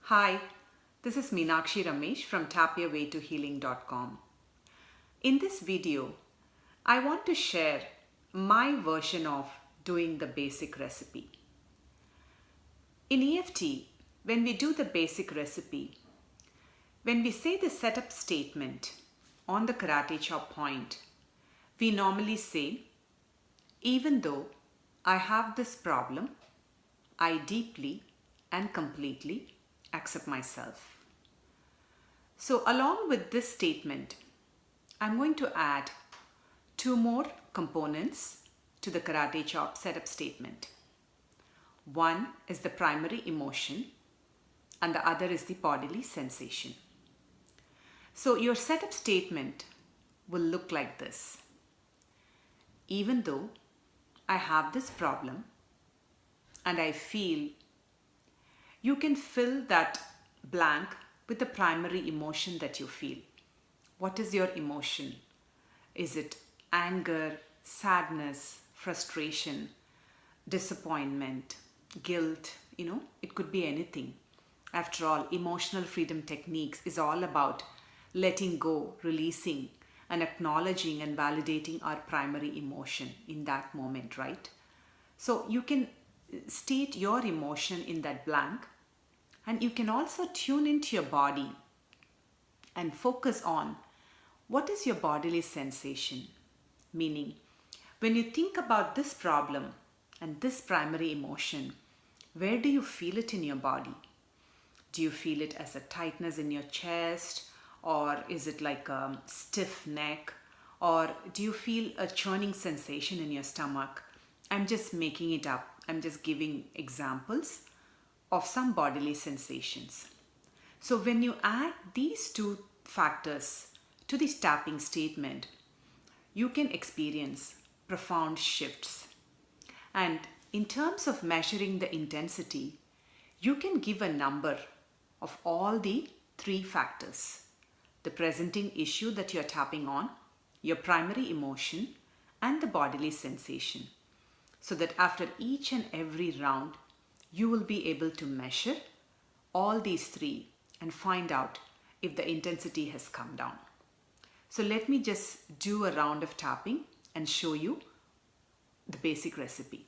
Hi, this is Meenakshi Ramesh from tapyourwaytohealing.com. In this video, I want to share my version of doing the basic recipe. In EFT, when we do the basic recipe, when we say the setup statement on the karate chop point, we normally say, even though I have this problem, I deeply and completely accept myself. So along with this statement, I'm going to add two more components to the karate chop setup statement. One is the primary emotion and the other is the bodily sensation. So your setup statement will look like this. Even though I have this problem and I feel, you can fill that blank with the primary emotion that you feel. What is your emotion? Is it anger, sadness, frustration, disappointment, guilt? It could be anything. After all, emotional freedom techniques is all about letting go, releasing, and acknowledging and validating our primary emotion in that moment, right? So you can state your emotion in that blank, and you can also tune into your body and focus on what is your bodily sensation. Meaning, when you think about this problem and this primary emotion, where do you feel it in your body? Do you feel it as a tightness in your chest, or is it like a stiff neck, or do you feel a churning sensation in your stomach? I'm just making it up. I'm just giving examples of some bodily sensations. So when you add these two factors to this tapping statement, you can experience profound shifts. And in terms of measuring the intensity, you can give a number of all the three factors: the presenting issue that you're tapping on, your primary emotion, and the bodily sensation, so that after each and every round, you will be able to measure all these three and find out if the intensity has come down. So let me just do a round of tapping and show you the basic recipe.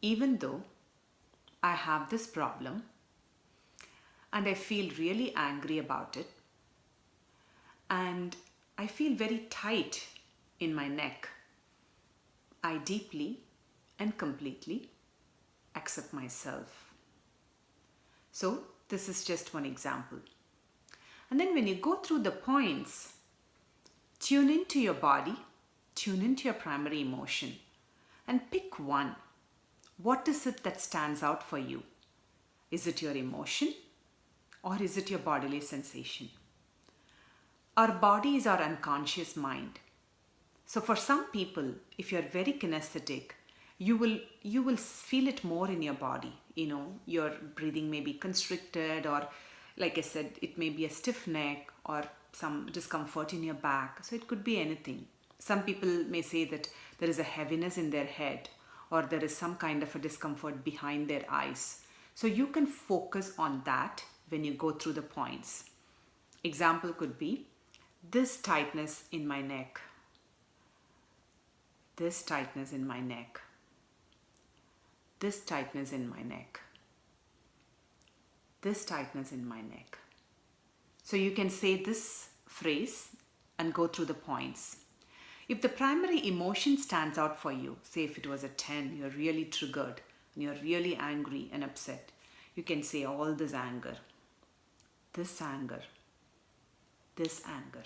Even though I have this problem and I feel really angry about it, and I feel very tight in my neck, I deeply and completely accept myself. So this is just one example. And then when you go through the points, tune into your body, tune into your primary emotion, and pick one. What is it that stands out for you? Is it your emotion, or is it your bodily sensation? Our body is our unconscious mind. So for some people, if you're very kinesthetic, you will feel it more in your body. Your breathing may be constricted, or like I said, it may be a stiff neck or some discomfort in your back. So it could be anything. Some people may say that there is a heaviness in their head, or there is some kind of a discomfort behind their eyes. So you can focus on that when you go through the points. Example could be this tightness in my neck, this tightness in my neck, this tightness in my neck, this tightness in my neck. So you can say this phrase and go through the points. If the primary emotion stands out for you, say if it was a 10, you're really triggered and you're really angry and upset, you can say all this anger, this anger, this anger.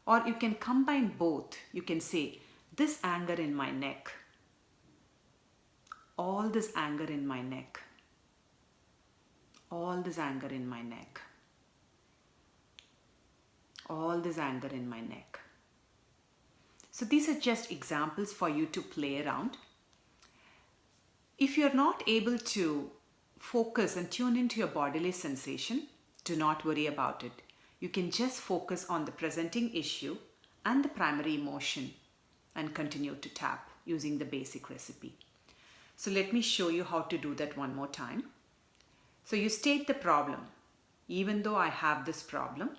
Or you can combine both. You can say this anger in my neck, all this anger in my neck, all this anger in my neck, all this anger in my neck. So these are just examples for you to play around. If you're not able to focus and tune into your bodily sensation, do not worry about it. You can just focus on the presenting issue and the primary emotion and continue to tap using the basic recipe. So let me show you how to do that one more time. So you state the problem. Even though I have this problem,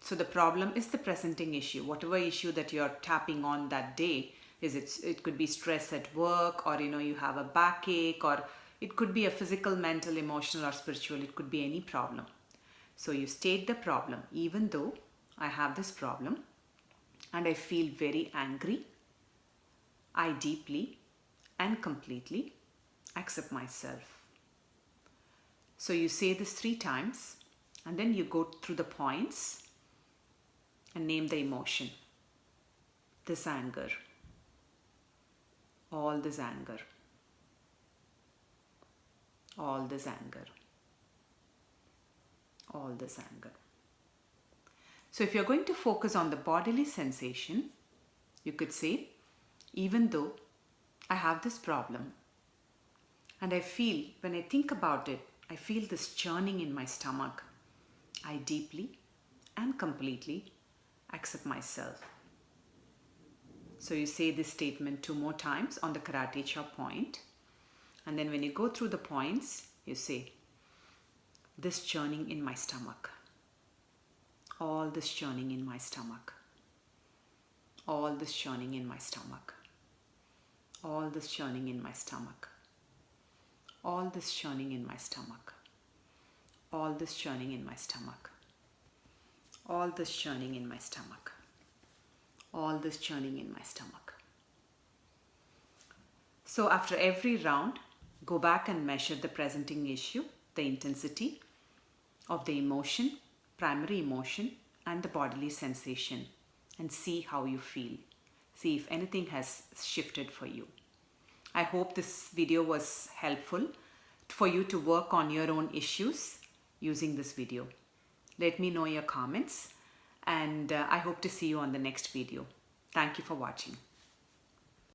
so the problem is the presenting issue. Whatever issue that you're tapping on that day, it could be stress at work, or you have a backache, or it could be a physical, mental, emotional, or spiritual. It could be any problem. So you state the problem. Even though I have this problem and I feel very angry, I deeply and completely accept myself. So you say this 3 times, and then you go through the points and name the emotion. This anger, all this anger, all this anger, all this anger. So if you're going to focus on the bodily sensation, you could say, even though I have this problem, and I feel, when I think about it, I feel this churning in my stomach, I deeply and completely accept myself. So you say this statement 2 more times on the karate chop point. And then when you go through the points, you say, this churning in my stomach, all this churning in my stomach, all this churning in my stomach, all this churning in my stomach, all this churning in my stomach, all this churning in my stomach, all this churning in my stomach, all this churning in my stomach. So after every round, go back and measure the presenting issue, the intensity of the emotion, primary emotion, and the bodily sensation, and see how you feel. See if anything has shifted for you. I hope this video was helpful for you to work on your own issues using this video. Let me know your comments, and I hope to see you on the next video. Thank you for watching.